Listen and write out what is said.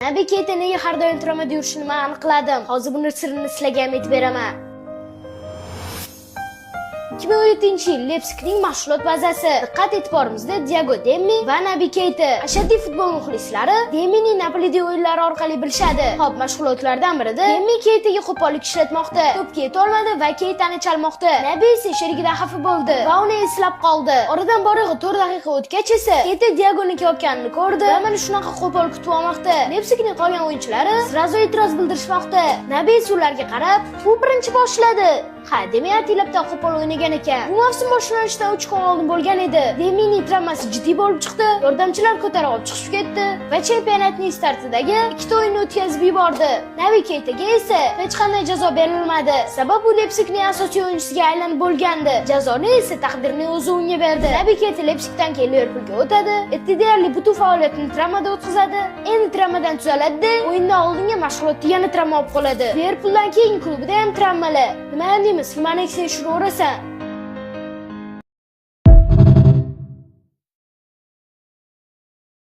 Nabi Keyta nega har doim travmada yurishini men aniqladim. Hozir buni sirini sizlarga aytib beraman. 2017-yil Leypzigning mashg'ulot bazasi. Diqqat e'tiborimizda Diego Demmi va Nabi Keyta. Ashaddiy futbol muxlislari Demmining Napolida o'yinlari orqali bilishadi. Hop, mashg'ulotlardan birida Demmi Keytaga qo'pollik ishlatmoqda. To'pga yeta olmadi va Keytani chalmoqda. Nabi esa sherigidan xafa bo'ldi va uni eslab qoldi. Oradan borig'i 4 daqiqa o'tgach esa Keyta Diegoni kelayotganini ko'rdi va mana shunaqa qo'pol kutib olmoqda. Leypzigning qolgan o'yinchilari sirazo e'tiroz bildirishmoqda. Nabi ularga qarab, "Bu birinchi boshladi. Ha, demak atilabda qo'pol o'ynagan ekan. Bu mavsum boshlanishidan 3 kun oldin bo'lgan edi. Demining travmasi jiddiy bo'lib chiqdi. Yordamchilar ko'tarib olib chiqib ketdi va chempionatning startidagi 2 ta o'yinni o'tkazib yubordi. Nabi Keytaga esa hech qanday jazo berilmadi. Sabab u Leypzigning asosiy o'yinchisiga aylanib bo'lgandi. Jazoni esa taqdirning o'zi unga berdi. Nabi Keyta Leypzigdan keyin Liverpoolga o'tadi. Deyarli butun faoliyatini travmada o'tkazadi. Endi travmadan tuzaladi. O'yindan oldingi mashg'ulotda yana travma olib qoladi. Liverpooldan keyin klubida ham travmalar. Nima deymiz? Humanex shuni o'rasan.